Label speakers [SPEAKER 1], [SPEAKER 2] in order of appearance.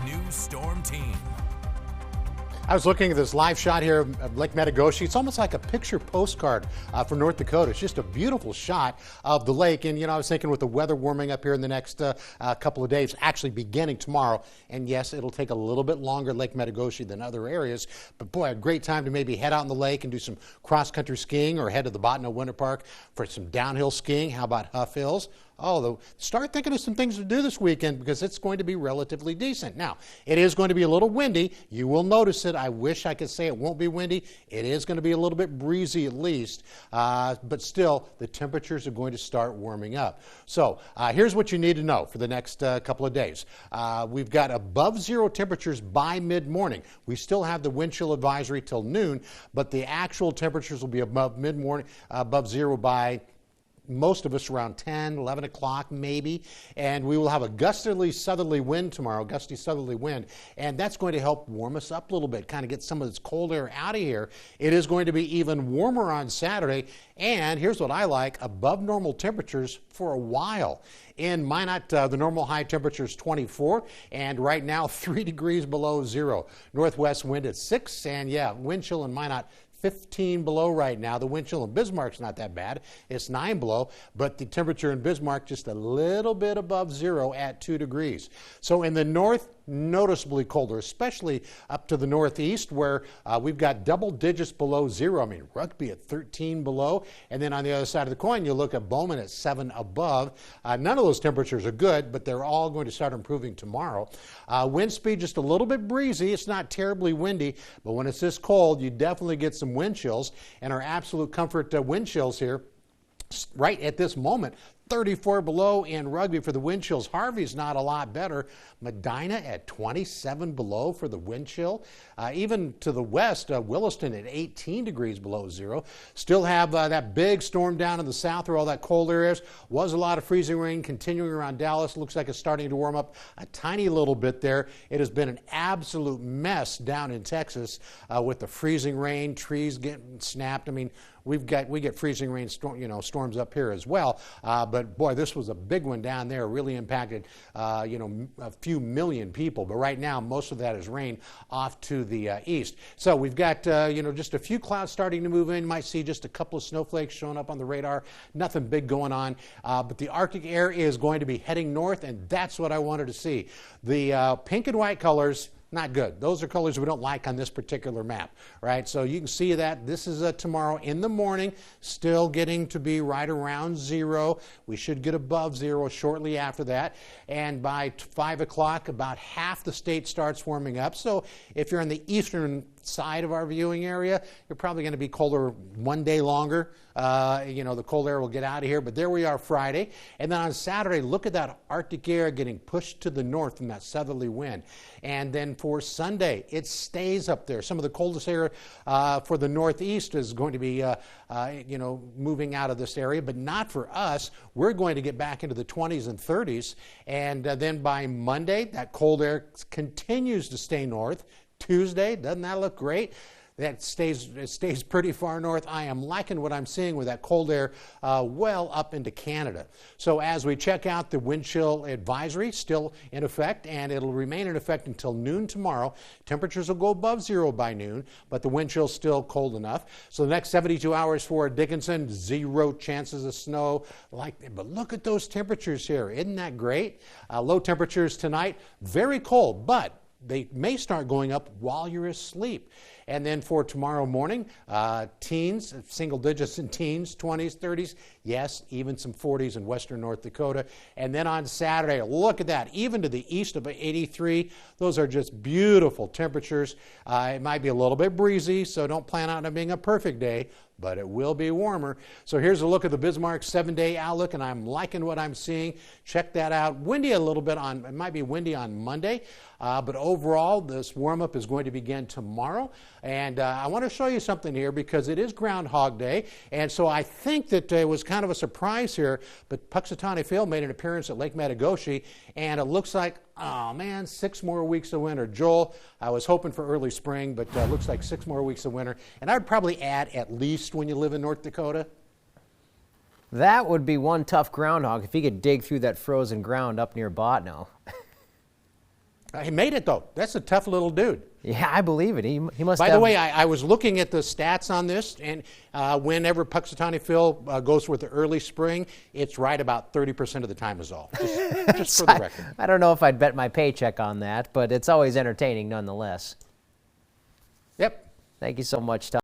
[SPEAKER 1] News Storm Team.
[SPEAKER 2] I was looking at this live shot here of Lake Metagoshi. It's almost like a picture postcard for North Dakota. It's just a beautiful shot of the lake. And, you know, I was thinking with the weather warming up here in the next couple of days, actually beginning tomorrow. And, yes, it'll take a little bit longer Lake Metagoshi than other areas. But, boy, a great time to maybe head out in the lake and do some cross-country skiing or head to the Bottineau Winter Park for some downhill skiing. How about Huff Hills? Oh, start thinking of some things to do this weekend because it's going to be relatively decent. Now, it is going to be a little windy. You will notice it. I wish I could say it won't be windy. It is going to be a little bit breezy at least, but still, the temperatures are going to start warming up. So here's what you need to know for the next couple of days. We've got above zero temperatures by mid-morning. We still have the wind chill advisory till noon, but the actual temperatures will be above mid-morning, above zero by most of us around 10, 11 o'clock maybe, and we will have a gusty southerly wind tomorrow, and that's going to help warm us up a little bit, kind of get some of this cold air out of here. It is going to be even warmer on Saturday, and here's what I like, above normal temperatures for a while. In Minot, the normal high temperature is 24, and right now 3 degrees below zero. Northwest wind at 6, and yeah, wind chill in Minot 15 below right now. The wind chill in Bismarck's not that bad. It's 9 below, but the temperature in Bismarck just a little bit above zero at 2 degrees. So in the north, noticeably colder, especially up to the northeast where we've got double digits below zero. I mean, Rugby at 13 below, and then on the other side of the coin, you look at Bowman at 7 above. None of those temperatures are good, but they're all going to start improving tomorrow. Wind speed just a little bit breezy. It's not terribly windy, but when it's this cold, you definitely get some wind chills, and our absolute comfort wind chills here right at this moment, 34 below in Rugby for the wind chills. Harvey's not a lot better. Medina at 27 below for the wind chill. Even to the west, Williston at 18 degrees below zero. Still have that big storm down in the south where all that cold air is. Was a lot of freezing rain continuing around Dallas. Looks like it's starting to warm up a tiny little bit there. It has been an absolute mess down in Texas with the freezing rain, trees getting snapped. I mean, we get freezing rain storms up here as well. But boy, this was a big one down there. Really impacted a few million people. But right now, most of that is rain off to the east. So we've got just a few clouds starting to move in. You might see just a couple of snowflakes showing up on the radar. Nothing big going on. But the Arctic air is going to be heading north, and that's what I wanted to see. The pink and white colors, not good. Those are colors we don't like on this particular map, right? So you can see that this is tomorrow in the morning, still getting to be right around zero. We should get above zero shortly after that. And by 5 o'clock, about half the state starts warming up. So if you're on the eastern side of our viewing area, you're probably going to be colder one day longer. The cold air will get out of here, but there we are Friday. And then on Saturday, look at that Arctic air getting pushed to the north from that southerly wind. And then for Sunday, it stays up there. Some of the coldest air for the northeast is going to be, moving out of this area, but not for us. We're going to get back into the 20s and 30s. And then by Monday, that cold air continues to stay north. Tuesday, doesn't that look great? It stays pretty far north. I am liking what I'm seeing with that cold air well up into Canada. So as we check out the wind chill advisory, still in effect, and it'll remain in effect until noon tomorrow. Temperatures will go above zero by noon, but the wind chill's still cold enough. So the next 72 hours for Dickinson, 0 chances of snow. But look at those temperatures here. Isn't that great? Low temperatures tonight, very cold, but they may start going up while you're asleep. And then for tomorrow morning, teens, single digits in teens, 20s, 30s, yes, even some 40s in western North Dakota. And then on Saturday, look at that, even to the east of 83. Those are just beautiful temperatures. It might be a little bit breezy, so don't plan on it being a perfect day, but it will be warmer. So here's a look at the Bismarck 7-day outlook, and I'm liking what I'm seeing. Check that out. Windy a little bit it might be windy on Monday, but overall, this warm-up is going to begin tomorrow. And I want to show you something here because it is Groundhog Day, and so I think that it was kind of a surprise here, but Punxsutawney Phil made an appearance at Lake Metagoshi, and it looks like, oh man, 6 more weeks of winter. Joel, I was hoping for early spring, but looks like 6 more weeks of winter. And I'd probably add at least when you live in North Dakota.
[SPEAKER 3] That would be one tough groundhog if he could dig through that frozen ground up near Bottineau.
[SPEAKER 2] He made it, though. That's a tough little dude.
[SPEAKER 3] Yeah, I believe it. He must
[SPEAKER 2] By
[SPEAKER 3] have.
[SPEAKER 2] the way, I was looking at the stats on this, and whenever Puxatawny Phil goes with the early spring, it's right about 30% of the time is all. Just for the record.
[SPEAKER 3] I don't know if I'd bet my paycheck on that, but it's always entertaining nonetheless.
[SPEAKER 2] Yep.
[SPEAKER 3] Thank you so much, Tom.